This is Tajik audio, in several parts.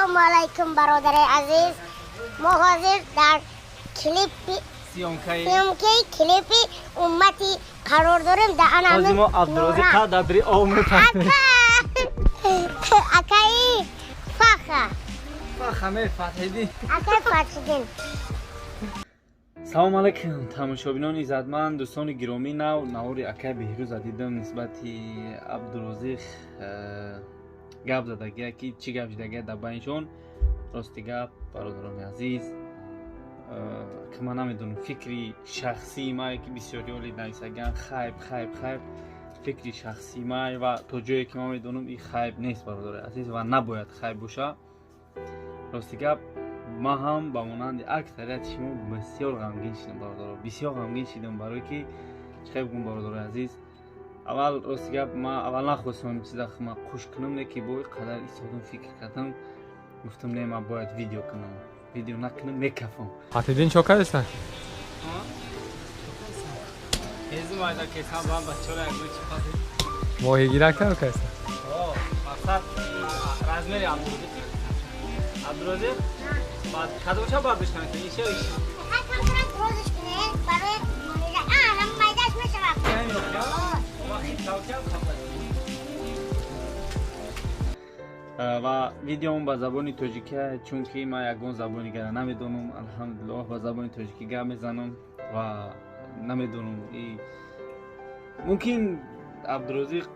السلام علیکم برادر عزیز. ما حاضر در سیامکی کلیپی امتی قرار داریم. در حاضر ما عبدالرازق قدری آمد اکای فخمه فتحیدی اکای فتحیدین. سلام علیکم تماشابینان عزتمند دوستان گرامی. نوار اکای بهروز دیدم نسبتی عبدالرازق گپ زدگی که چی گپ زدگی در بینشون. راستی گپ برادران عزیز که من نمیدونم فکری شخصی ما که بسیاری اولی نویسگن خیب فکری شخصی ما و تا جایی که ما میدونم این خیب نیست برادر عزیز و نباید خیب باشه. راستی گپ ما هم با مانند اکثریت شما بسیار غمگین شدیم برادر، بسیار غمگین شدیم برای که چه بگم برادر عزیز. اول راستی گپ ما اول نخواستم چیزا ما خوش کنم نه که باید قدر ایستادم فکر کردم گفتم نه من باید ویدیو کنم، ویدیو نکنم میکفم. فتحیدین چوکر هستن؟ هزی مایده که هم با هم بچه را اگوی چی خواهد ماهی گیرک که هستن؟ مقصد رزمه عبدالرازق بعد کدومشا باید بشکنه که ایشه ایشه حتی کنم روزش کنه برای مایده هم مایدهش میشه همین رو و ویدیوم با زبان تاجیکی چون که ما یگان زبانی گره نمیدونم الحمدلله با زبان تاجیکی گپ میزنم و نمیدونم ممکن عبدالرازق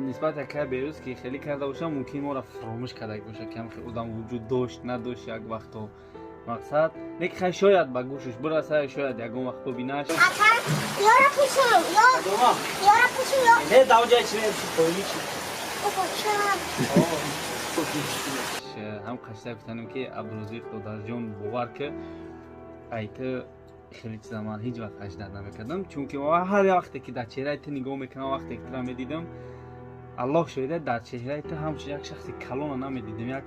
نسبت که بهروز که خیلی کرده باشه ممکن ما را فراموش کرده باشه کم که آدم وجود داشت نداشت یک وقت مقصد نیک خیلی شاید با گوشش برسه شاید یگان وقت ببینش اکر یارا پوشم یارا پوشم نه داو جای چی نمیشه پولی چی هم قشنگ گفتم که عبدالرازق دادر جان باور که ایت خیلی زمان هیچ وقت اجداد نمیکردم چون که ما هر وقتی که در چهره ایت نگاه میکنم وقتی که را میدیدم الله شاهده در چهره ایت همچون یک شخص کلان نمیدیدم یک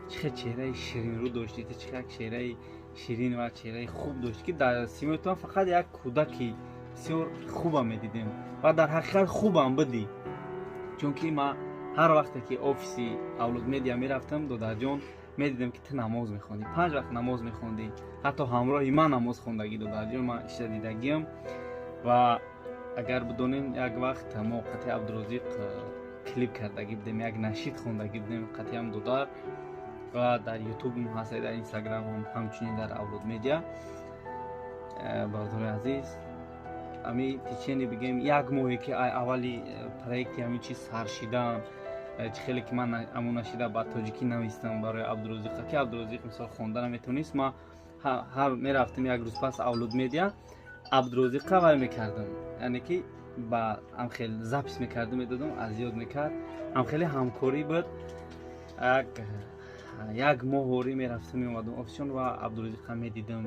چه چهره شیرین رو داشتی چه یک چهره شیرین و چهره خوب داشت که در سیمتون فقط یک کودکی بسیار خوبم میدیدم و در حقیقت خوبم بدی چون که ما هر وقتی که آفیسی اولاد میدیا میرفتم دادر جان میدیدم که تو نماز میخوندی 5 وقت نماز میخوندی حتی همراهی من نماز خوندگی دادر جان من اشتر دیدگیم و اگر بدونین یک وقت ما قطعی عبدالرازق کلیپ کردگی بودیم یک نشید خوندگی بودیم قطعی هم دادر و در یوتیوب هم هست در اینستاگرام هم همچنین در اولاد میدیا برادر عزیز امی تیچینی بگیم یک ماهی که اولی پروژه همین چیز سر شدم خیلی که من امون نشیده با تاجیکی نوشتم برای عبدالرازق که عبدالرازق مثال خوندن نمیتونست ما هر میرفتم یک روز پس اولاد میدیا عبدالرازق قوی میکردم یعنی که با هم خیلی زبس میکردم میدادم از یاد میکرد هم خیلی همکاری بود یک ماه هوری میرفتم میومدم آفیسون و عبدالرازق میدیدم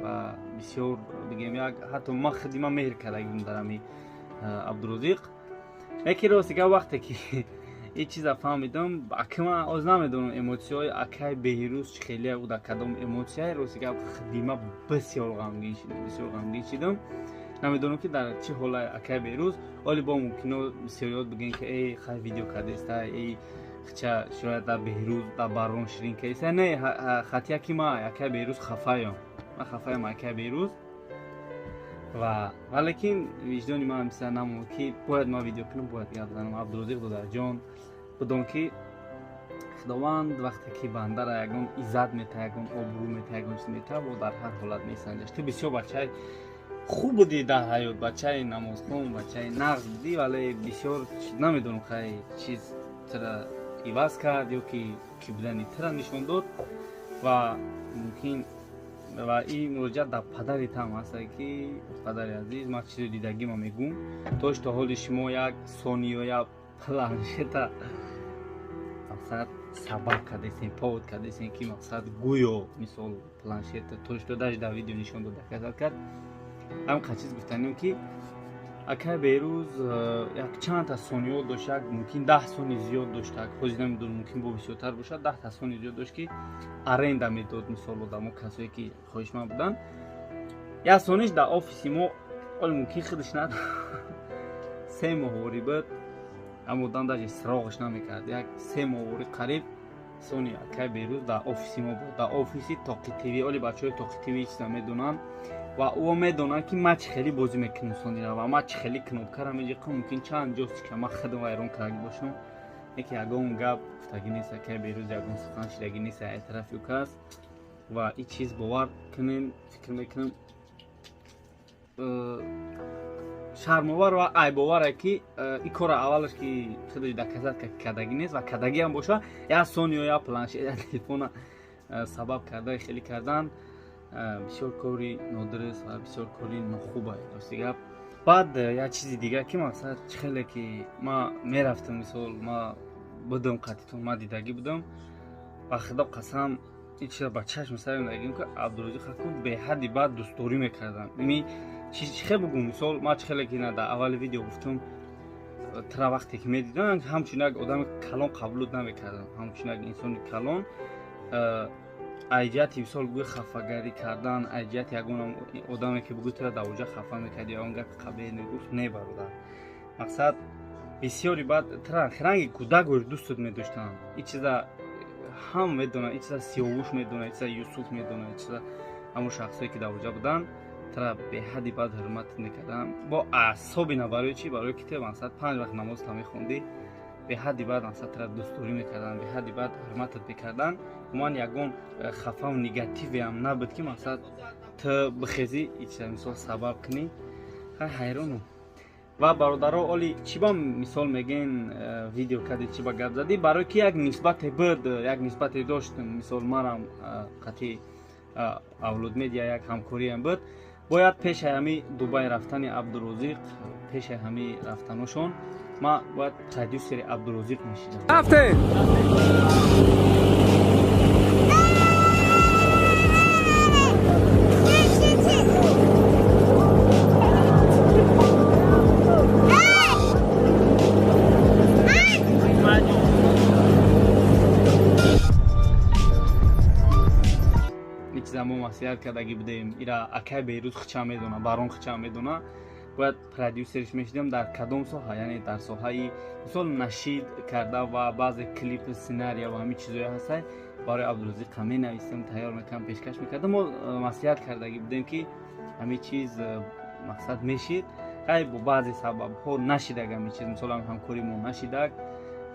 و بسیار بگیم یک حتی ما خدمه مهر کردیم در امی عبدالرازق یکی راستی که وقتی که این چیزا فهمیدم اکه من از نمیدونم ایموسیای اکای بهروز خیلی او در کدام ایموسیای راستی که خدمه بسیار غمگین شدم نمیدونم که در چه حال اکای بهروز ولی با ممکنه بسیاریات بگین که ای خیلی ویدیو کرده است ای چه شاید در بهروز در بارون شیرین که است نه خاطیا که ما اکای بهروز خفایم من خفایم اکای بهروز و ولیکن وجدانی من مثلا نمون که باید ما ویدیو کنم باید گپ بزنم عبدالرازق دادر جان بدون که خداوند وقتی که بنده را یگان عزت میته یگان آبرو میته یگان چیز میته و در هر حالت میسنجش تو بسیار بچه خوب بودی در حیات بچه نمازخون بچه نقض بودی ولی بسیار نمیدونم خیلی چیز ترا ایواز کرد یا که بودنی ترا نشون داد و ممکن و این مراجعه در پدرت هم هست که پدر عزیز ما چیز دیدگی ما میگم توش تا حال شما یک سونی و یا پلانشت مقصد سبق کردیسین پاوت کردیسین که مقصد گویو مثال پلانشت توش دادش در ویدیو نشون داده کسد کرد هم چیز گفتنیم که اکای بهروز یک چند تا سونیو داشت ممکن 10 سونی زیاد داشت خودش نمیدونم ممکن با بسیارتر باشه 10 تا سونی زیاد داشت که ارنده میداد مثال آدمو کسایی که خواهشمند بودن یا سونیش در آفیسی ما ولی ممکن خودش نداشت 3 ماه بود اما دان داشت سراغش نمیکرد یک 3 ماه قریب сони акай берӯз дар офиси мо буд, дар офиси Тоқи ТВ. оли бачаҳои Тоқи ТВ чиза медонанд ва ӯ медонад ки ман чӣ хеле бозӣ мекунам сонира ва ман чӣ хеле кнопкара меҷиқам мумкин чанд ҷост ки ман худам вайрон карда бошам. яке ягон гап гуфтагӣ нест, акай берӯз ягон сухан шидагӣ нест, эътирофи кас ва ин чиз бовар кунем, фикр мекунам шармовар ва айбоваре ки ин кора аввалаш ки худи доказат кардагӣ нест ва кардагӣ ҳам боша я сониё я планшет я телефона сабаб кардаи хеле кардан бисёр кори нодуруст ва бисёр кори нохуб аст рости гап. баъд як чизи дигар ки мақсад чӣ хеле ки ман мерафтам, мисол ман будам қаттитон, ман дидагӣ будам ва худо қасам ин чиза ба чашм сар мегирем ки Абдурозиқ Хакун беҳадди баъд дӯстдорӣ мекардам. чӣ хел бугум, мисол ман чӣ хеле ки дар аввали видео гуфтам, тра вақте ки медидам ҳамчун як одами калон қабул намекардам, ҳамчун як инсони калон айҷияти мисол гӯй хафагарӣ кардан, айҷияти ягон одаме ки бугӯ тра давоҷа хафа мекарди ягон гапи қабеҳ мегуфт, не бародар. мақсад бисёри баъд тра ранги кӯдаквори дӯстот медоштанд. ин чиза ҳам медонад, ин чиза Сиёвуш медонад, ин чиза Юсуф медонад, ин чиза ҳамон шахсое ки давоҷа буданд тра беҳадди баъд ҳурмат мекарданд. бо аъсоби на барои чӣ? барои ки те мақсад 5 вақт намозта мехондӣ, беҳадди баъд мақсад тра дӯстдорӣ мекарданд, беҳадди баъд ҳурматат мекарданд. ман ягон хафаву негативе ҳам набуд ки мақсад ту бихезӣ ин чиза мисол сабаб кунӣ. ҳайронам. ва бародаро оли чӣ ба мисол мегӯен видео кардӣ, чӣ ба гап задӣ? барое ки як нисбате буд, як нисбате доштам, мисол манам қатъи Авлод Медиа як ҳамкориям буд. бояд пеши ҳами Дубай рафтани Абдурозиқ, пеши ҳами рафтаношон ман бояд продюсери Абдурозиқ мешидам. رفتیم мо маслиҳат кардагӣ будем, ира акай берӯз хича медона, барон хича медона, бояд продюсериш мешидем дар кадом соҳа, яъне дар соҳаи мисол нашид карда ва баъзе клип сценария ва ҳамин чизое ҳастай барои Абдурозиқ менавистем, тайёр мекардам, пешкаш мекардам. мо маслиҳат кардагӣ будем ки ҳамин чиз мақсад мешид, хай бо баъзе сабабҳо нашидак ҳамин чиз, мисол ҳамкори мо нашидак.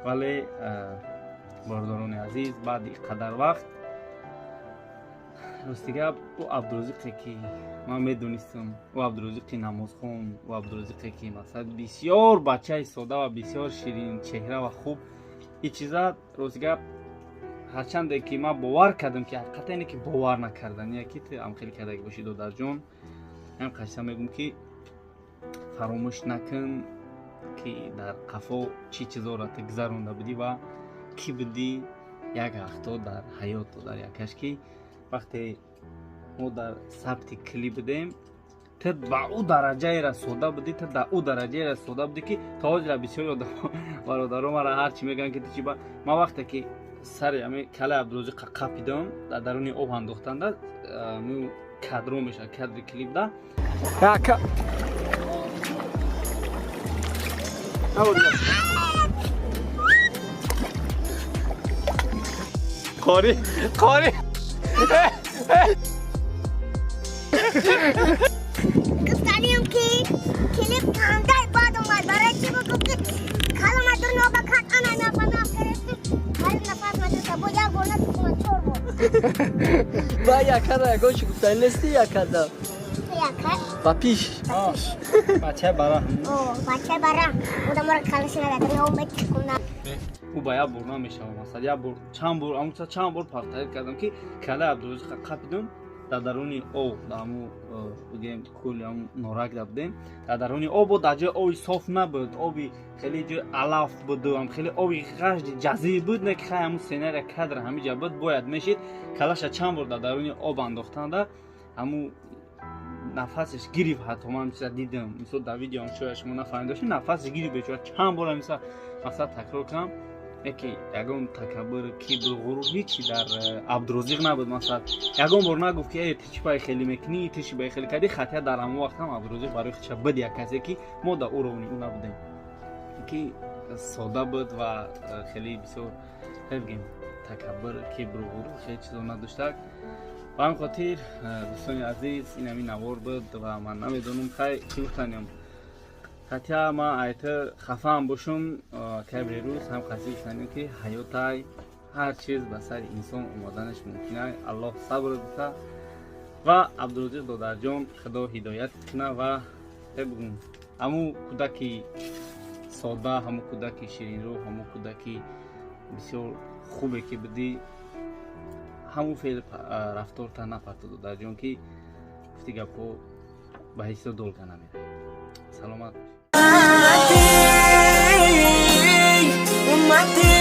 вале бордорони азиз, баъди қадар вақт рости гап ӯ Абдурозиқе ки ман медонистам, ӯ Абдурозиқи намозхон, ӯ Абдурозиқе ки мақсад бисёр бачаи сода ва бисёр ширин чеҳра ва хуб, ин чиза рости гап ҳарчанде ки ман бовар кардам ки ҳақиқатан ине ки бовар накардания ки ту ҳам хеле кардагӣ бошӣ додарҷон. ҳам қашта мегӯм ки фаромӯш накун ки дар қафо чӣ чизоро ту гузаронда будӣ ва кӣ будӣ як вақтҳо дар ҳаёт дар якаш ки вақте мо дар сабти клип будем, ту ба ӯ дараҷаеро сода будӣ, ту дар ӯ дараҷаеро сода будӣ ки то ҳозира бисёри бародаро мара ҳарчи мегӯянд ки ту чӣ ба. ман вақте ки сари ҳамин калаи Абдурозиқа қапидам, дар даруни об андохтанда кадро мешавад, кадри клипда قاری گفتیم که کلیپ کامدار باد اومد برای چی بگو که کلمه در نوبه کت انا نفنا کرستیم هر نفس مدرسه بود یک گونه تو چور بود با یکر گوش گفتن نیستی یکر دا یکر با پیش بچه برا اوه بچه برا بودم رو کلشی نداری اون بچه کنم ӯ ба як бор намешавад. масалан як бор чанд бор повторид кардам ки калаи Абдурозиқа қапидам, дар даруни об дар ҳамун бигем кӯли ҳамун норакда будем, дар даруни обу дар ҷои оби соф набуд, оби хеле ҷои алаф буду, хеле оби ғажди ҷазиб буд, не ки хай ҳамун сценария кадр ҳамиҷа буд, бояд мешид калаша чанд бор дар даруни об андохтанда ҳамун нафасеш гирифт. ҳатто ман чиза дидам, мисол дар видео шояд шумо нафаҳмида, нафасеш гирифт бечора чанд бор мисал мақсад такрор кардам. яке ягон такаббур, кибр, ғурур ҳичи дар Абдурозиқ набуд. масалан ягон бор нагуфт ки ту чӣ баи хеле мекунӣ, ту чӣ баи хеле кардӣ. хатия дар ҳамон вақт ҳам Абдурозиқ барои худша буд як касе ки мо дар уровни ӯ набудем, ки сода буд ва хеле бисёр бигем تکبر کبر و غرور چه چیزا نداشتک و هم خاطر دوستان عزیز این همین نوار بود و من نمیدونم خیلی چی بکنیم حتی ما ایت خفه هم باشم که روز هم قصید کنیم که حیات هر چیز به سر انسان اومدنش ممکنه الله صبر بده و عبدالرزاق دادرجان خدا هدایت کنه و بگم همو کودکی ساده همو کودکی شیرین رو همو کودکی بسیار خوبه که بدی همو فعل رفتار تا نپرتو دادرجان که گفتی گپو به حیث دول کنه میره سلامت Mati,